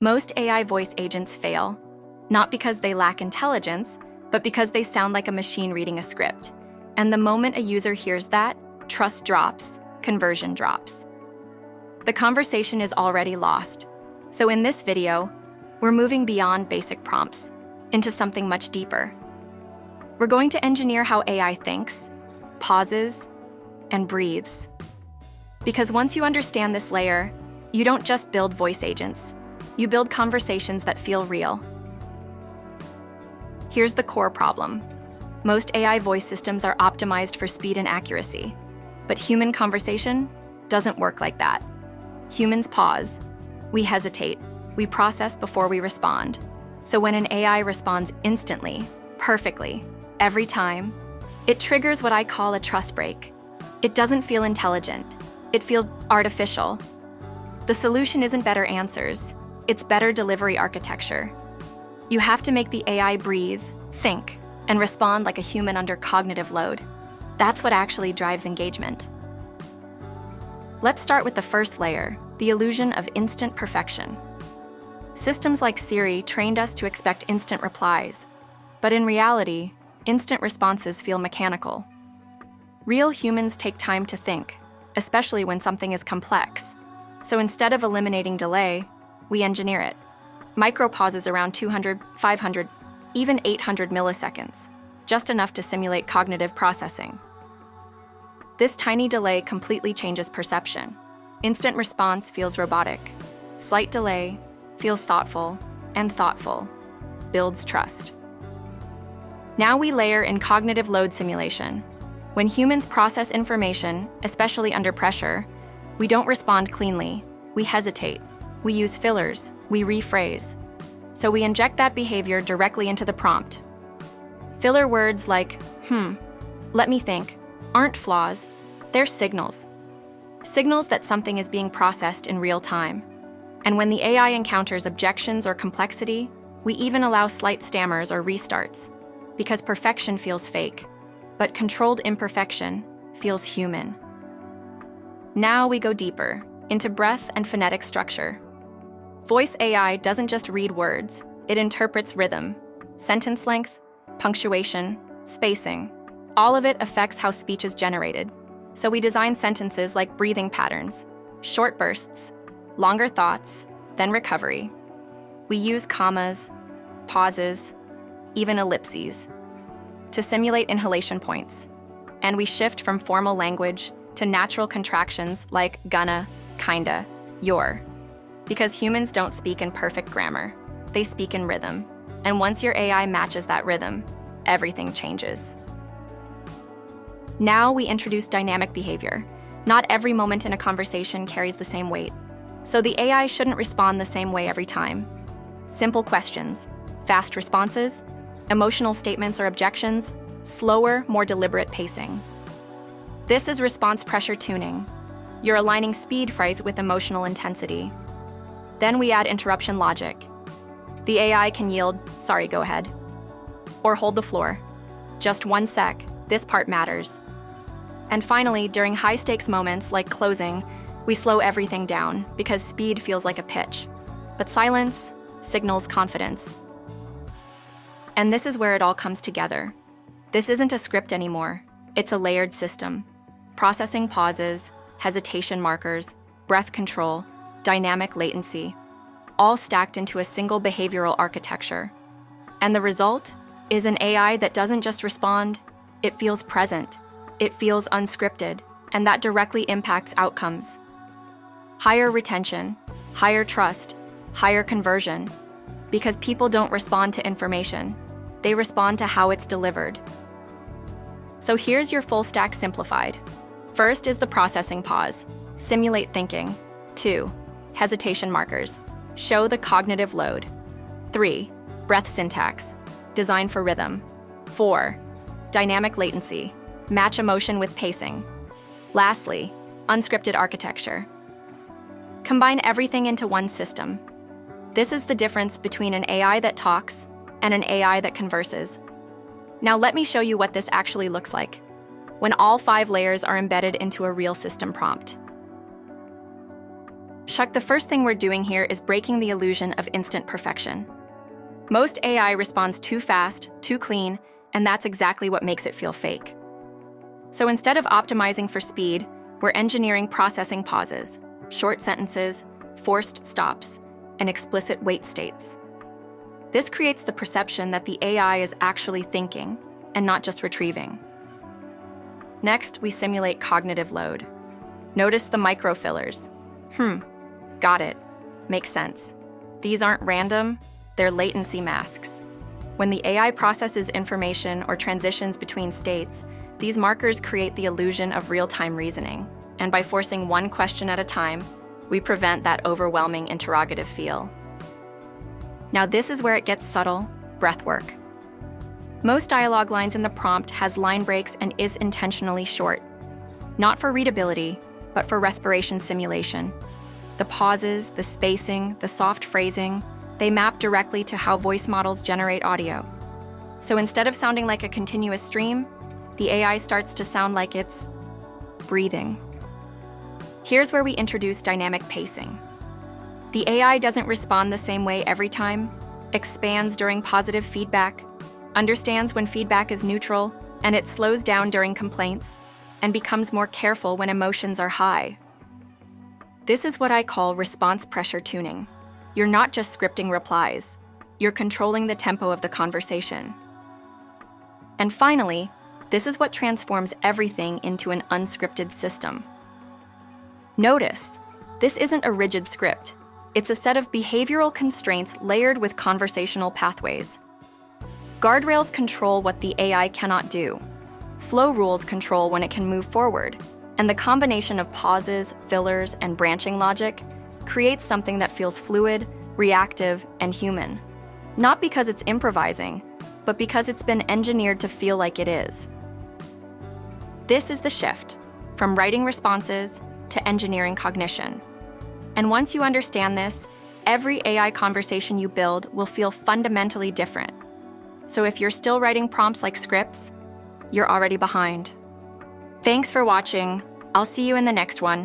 Most AI voice agents fail, not because they lack intelligence, but because they sound like a machine reading a script. And the moment a user hears that, trust drops, conversion drops. The conversation is already lost. So in this video, we're moving beyond basic prompts into something much deeper. We're going to engineer how AI thinks, pauses, and breathes. Because once you understand this layer, you don't just build voice agents, you build conversations that feel real. Here's the core problem. Most AI voice systems are optimized for speed and accuracy, but human conversation doesn't work like that. Humans pause, we hesitate, we process before we respond. So when an AI responds instantly, perfectly, every time, it triggers what I call a trust break. It doesn't feel intelligent, it feels artificial. The solution isn't better answers, it's better delivery architecture. You have to make the AI breathe, think, and respond like a human under cognitive load. That's what actually drives engagement. Let's start with the first layer, the illusion of instant perfection. Systems like Siri trained us to expect instant replies, but in reality, instant responses feel mechanical. Real humans take time to think, especially when something is complex. So instead of eliminating delay, we engineer it. Micro pauses around 200, 500, even 800 milliseconds, just enough to simulate cognitive processing. This tiny delay completely changes perception. Instant response feels robotic. Slight delay feels thoughtful, and thoughtful builds trust. Now we layer in cognitive load simulation. When humans process information, especially under pressure, we don't respond cleanly, we hesitate, we use fillers, we rephrase. So we inject that behavior directly into the prompt. Filler words like, let me think, aren't flaws, they're signals. Signals that something is being processed in real time. And when the AI encounters objections or complexity, we even allow slight stammers or restarts, because perfection feels fake, but controlled imperfection feels human. Now we go deeper, into breath and phonetic structure. Voice AI doesn't just read words, it interprets rhythm, sentence length, punctuation, spacing. All of it affects how speech is generated. So we design sentences like breathing patterns, short bursts, longer thoughts, then recovery. We use commas, pauses, even ellipses to simulate inhalation points. And we shift from formal language to natural contractions like gonna, kinda, you're. Because humans don't speak in perfect grammar, they speak in rhythm. And once your AI matches that rhythm, everything changes. Now we introduce dynamic behavior. Not every moment in a conversation carries the same weight. So the AI shouldn't respond the same way every time. Simple questions, fast responses, emotional statements or objections, slower, more deliberate pacing. This is response pressure tuning. You're aligning speed phrase with emotional intensity. Then we add interruption logic. The AI can yield, sorry, go ahead, or hold the floor. Just 1 sec, this part matters. And finally, during high-stakes moments like closing, we slow everything down because speed feels like a pitch. But silence signals confidence. And this is where it all comes together. This isn't a script anymore. It's a layered system. Processing pauses, hesitation markers, breath control, dynamic latency, all stacked into a single behavioral architecture. And the result is an AI that doesn't just respond, it feels present, it feels unscripted, and that directly impacts outcomes. Higher retention, higher trust, higher conversion, because people don't respond to information, they respond to how it's delivered. So here's your full stack simplified. First is the processing pause, simulate thinking. 2, hesitation markers, show the cognitive load. 3, breath syntax, design for rhythm. 4, dynamic latency, match emotion with pacing. Lastly, unscripted architecture. Combine everything into one system. This is the difference between an AI that talks and an AI that converses. Now let me show you what this actually looks like when all 5 layers are embedded into a real system prompt. Shuck, the first thing we're doing here is breaking the illusion of instant perfection. Most AI responds too fast, too clean, and that's exactly what makes it feel fake. So instead of optimizing for speed, we're engineering processing pauses, short sentences, forced stops, and explicit wait states. This creates the perception that the AI is actually thinking and not just retrieving. Next, we simulate cognitive load. Notice the microfillers. Got it. Makes sense. These aren't random, they're latency masks. When the AI processes information or transitions between states, these markers create the illusion of real-time reasoning, and by forcing one question at a time, we prevent that overwhelming interrogative feel. Now this is where it gets subtle, breath work. Most dialogue lines in the prompt has line breaks and is intentionally short, not for readability, but for respiration simulation. The pauses, the spacing, the soft phrasing, they map directly to how voice models generate audio. So instead of sounding like a continuous stream, the AI starts to sound like it's breathing. Here's where we introduce dynamic pacing. The AI doesn't respond the same way every time, expands during positive feedback, understands when feedback is neutral, and it slows down during complaints, and becomes more careful when emotions are high. This is what I call response pressure tuning. You're not just scripting replies, you're controlling the tempo of the conversation. And finally, this is what transforms everything into an unscripted system. Notice, this isn't a rigid script. It's a set of behavioral constraints layered with conversational pathways. Guardrails control what the AI cannot do. Flow rules control when it can move forward. And the combination of pauses, fillers, and branching logic creates something that feels fluid, reactive, and human. Not because it's improvising, but because it's been engineered to feel like it is. This is the shift, from writing responses to engineering cognition. And once you understand this, every AI conversation you build will feel fundamentally different. So if you're still writing prompts like scripts, you're already behind. Thanks for watching. I'll see you in the next one.